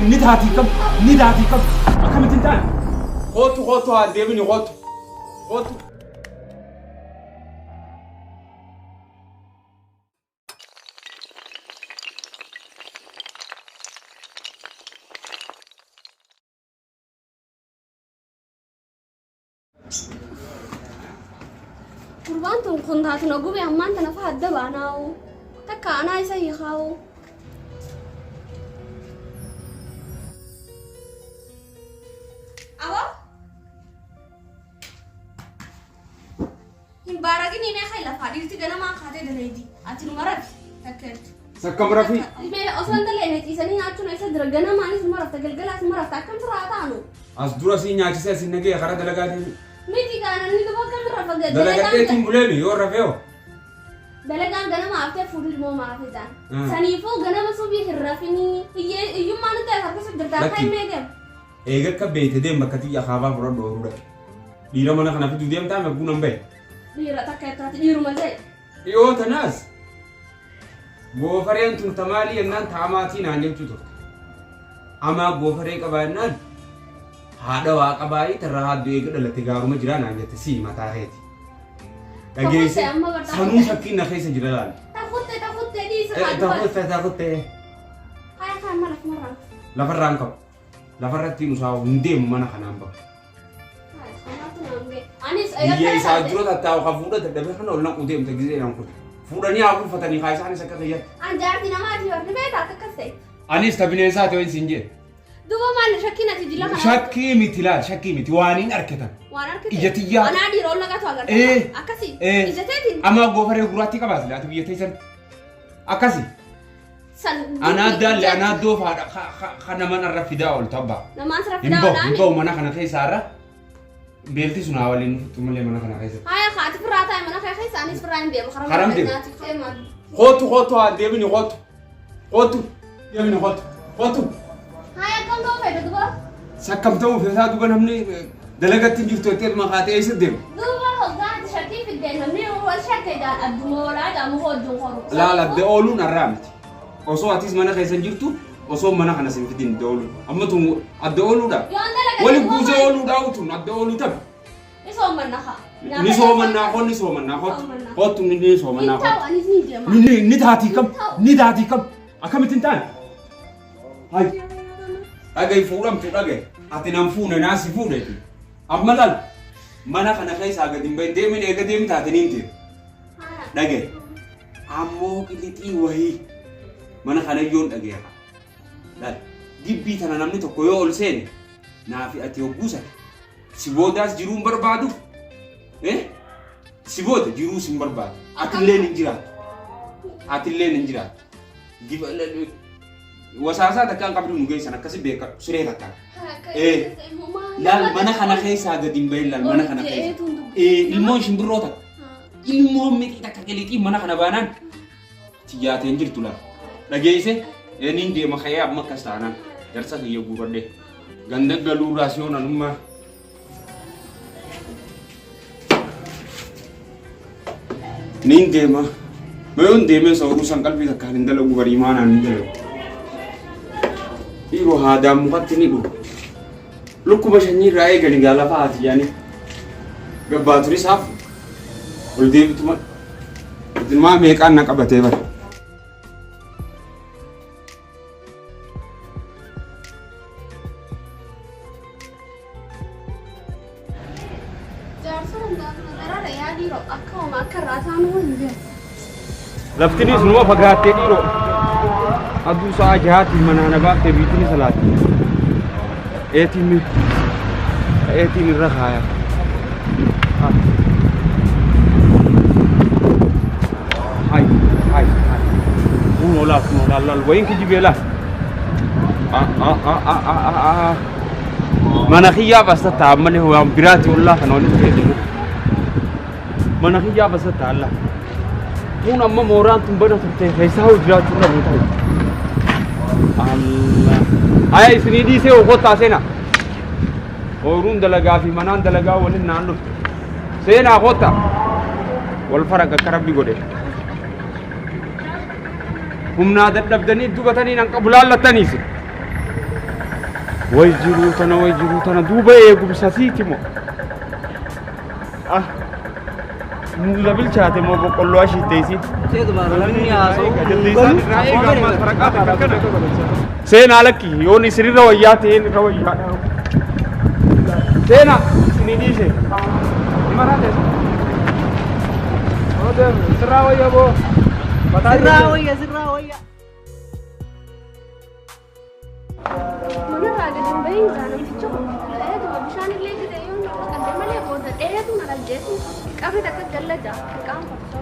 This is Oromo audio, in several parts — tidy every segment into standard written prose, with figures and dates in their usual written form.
ندهاتيكم أكمل تنتان غوتو هاديبني غوتو قربانتم كنت نقول يا أمان تنفع الدباناو تكا أنا يسوي خاو أوا هم باراجيني نخيل فادي تيجي ما خاطر دليدي أتنو مرات تكت سكم رفي إيه أصلاً دليل هتي سنين أتنو إيش درجنا ما نيس مرات تقلقل أس مرات تكمل سرعتانو أصدر سين يا جسس سينجي خرج دلقاتي ميتي كان أنا نيجي بكمل رفقة دلقاتي تيمبولي يو رفيو دلقان جنا ما أفتح فودل مو ما أفتح سنيفو جنا ما سوبي هرفيني هي يوم ما نتاعه كيس درتا كاي ميجا إيجا كبيت ديم بكتي يا خابا برا دورو ديرا mana kana fitu diam ta me gunam be dira taketa diru mazai yo tanas gofare tun tamali nan tamati na ne tuto ama gofare qabanan hada wa qabai tarha de gadala tigaru majira na ne tasi mata heti dagese sanu shakki na khaisa jirala takhute di sakad takhute hay kan mana marang la farranko la farratti musaw ndem mana kanamba iya isa juro tahu kafuda tadabe kan ulang udem tagize yang kut fudani aku fatani khaisa ani sakaya anjar di nama di warne beta takase anis tabine sa to sinje duba mal shakina tijila kana shakki miti wanin arketan arkete ijatiya ana di rol laga to agar akasi ijatetin ama gofare gurati kabas la tu yetaisan akasi san ana dal ana do fa khana man arfida ol tabba naman rafida wala imbo mana kana khaisara بيلتي سنا ولين تملي منا كنا كيس هاي خاطر فراتا منا كيس انيس فران ديم خرام ديم غوتو ديبني غوتو ديبني غوتو هاي كم دو فيدو دو سكمتو في هذا دو نمني دلغت جفتو تير ما خاطي ايش ديم دو والله قاعد شكي في الدين نمني هو شكي دا ادمولا دا مو دو خرو لا دي اولو نرامت اوسو اتيس منا كيس جفتو اوسو منا كنا سين في دين دولو اما تو ادولو دا ولي بوزو اولو داوتو ادولو تب نسو منا قوت نسو منا نداتي كم أكمل تنتان هاي أجي فورم تلاقي أتنام فونا ناسي فونا أمالال mana kana khaisa gadin bai demin e gadin ta taninti dage ammo kiliti wahi mana kana yon dage ha dal dibbi tana namni to koyo olsen na fi ati ogusa sibodas jirum barbadu siboda jiru sim barbadu atille ninjira diba wasasa ta kan kabri nugay sana kasi beka sureta ta lal mana kana khaisa gadin bai lal mana kana khaisa ilmo shimbirota ilmo miti ta kakeliti mana kana banan tiyate njirtu la dageise nin de makhaya makastana darsa hiyo gubade ganda galu rasiona numma nin de ma mayon de me so rusan kalbi ta kan ndala gubari mana ndala iro hada muqattini du lukku bashani raay gani gala faati yani gabaturi saf ul deebituma dinma meeqan naqabate bar laftini sunuma fagaate diro adu sa jahati manana baate bitini salati etimi rakhaya hay unola lal wayin ki jibela mana khiya basta ta'amali huwa birati wallah kanoni tedi mana khiya basta ta'alla un amma moran tumbana tutte kaisa ho birati wallah mutai Allah ay isni di se ho ta sena orun dalaga fi manan dalaga walin nanu sena hota wal faraga karabbi gode humna dadabdani dubatani nan qabulallatani se ويجروتنا دوبا يقوم ساسيتمو موزا بالشاتي مو بقولو اشي تيسي سينا لكي يوني سري روياتين رويات سينا سنيديشي مراتي سراوية بو سراوية mana raga dimbayin zanen ficho eh to bishan ile ke de yon to kan male boda eh to na jesu kafe tak jalla ja काम करता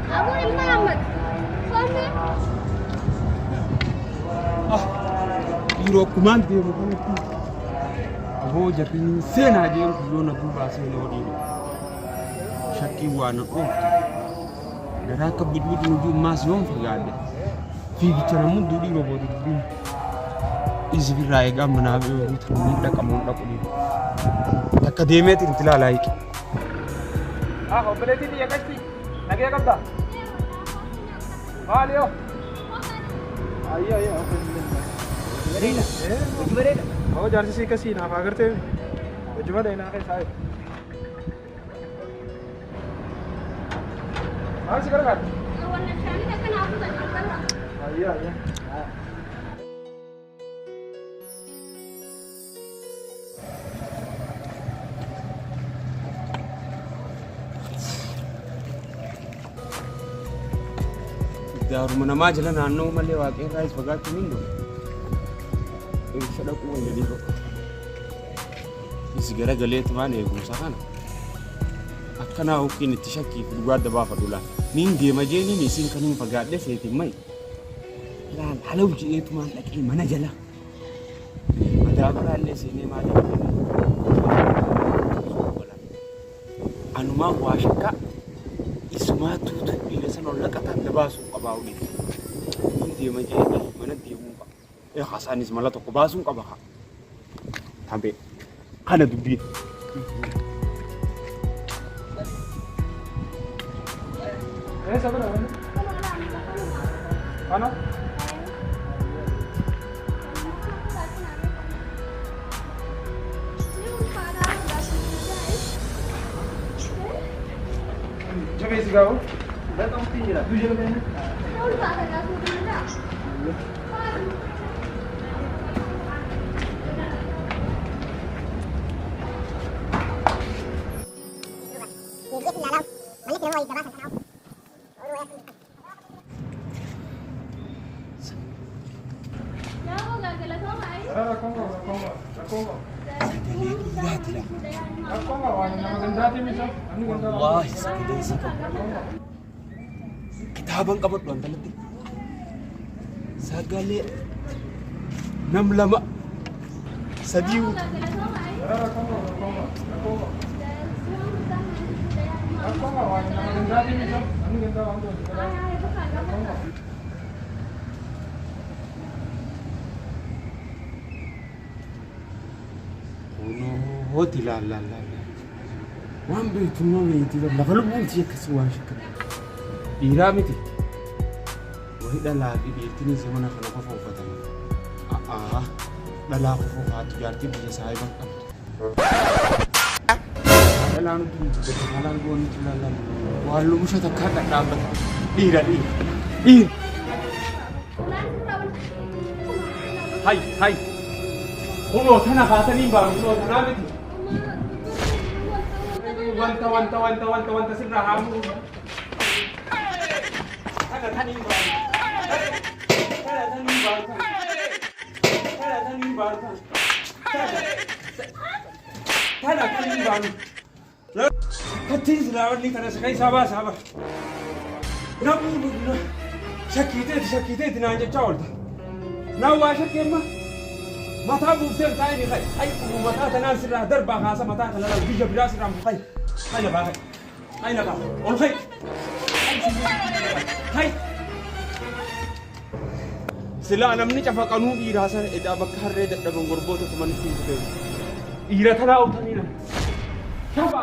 Abu Ilma Ahmad, kami. Iro kuman dia bukan itu. Abu jadi sena dia yang kulo na buba sena odi. Shaki wana ofta. Dara ka bidbid nuju mas yon fagade. Fi bicara mundu di robo di. Izbira ega manabe uri tumi da kamun da kudi. Takademe tintilala iki. Obeleti dia kasti. Nagia kabda. Valeu. Aí, oke. Berina. Baju berina. Oh, jangan sih kasih nak agar teh. Baju mana nak saya. Mana sih kan? Warna shani kan aku tak kenal. Iya. Daru mana majalah nano malah wakil guys bagai tumindo. Ini sudah kuat jadi kok. Segera galet mana ya gusakan. Akan aku kini tishaki keluar daba fadulah. Minggu macam ni mesin kaning pagat deh saya timai. Lan halau je itu mana lagi mana jala. Ada apa hal sini mana? Anu mah washaka. Isma tu bila sana lekatan lebasu kabauni. Dia macam ni mana dia muka. Hasan is malah tu kabasu kabah. Sampai ada dubi. Sabar mana? Mana? Coba isi kau. Dah tahu tinggi lah. Tujuh lebih ni. Kau tak ada aku tidak. Wah, sakit sih kau. Kitabang kamu tuan talati. Sagale 6 lama. Sadiu. Oh, tidak lah. Wan begitu mana itu dah. Kalau pun dia kesuai sekali. Iramiti. Wahida lagi di sini semua nak kalau kau fatah. Dah lah kau fatah jadi dia saya bang. Dah lah nanti jalan gua ni jalan. Walau musa tak kata dapat. Ira. Hai. Kau tanah kata ni bang. Kau tanah miti. Wanta sirra hamu. Kada tanin baru. Katis rawat ni kana sakai sabar. Nabu. شكيتي نانجا تشاولت نوا شكي ما متى بوفتين تاني خي أي متى تناس راه دربا خاصة متى تناس بيجي براس رام خي هاي باخي هاي نبا أول خي هاي سلا أنا مني شاف قانون إيراسا إذا بكر ريد دبن غربوت كمان في إيرا تلا أو تاني لا شوف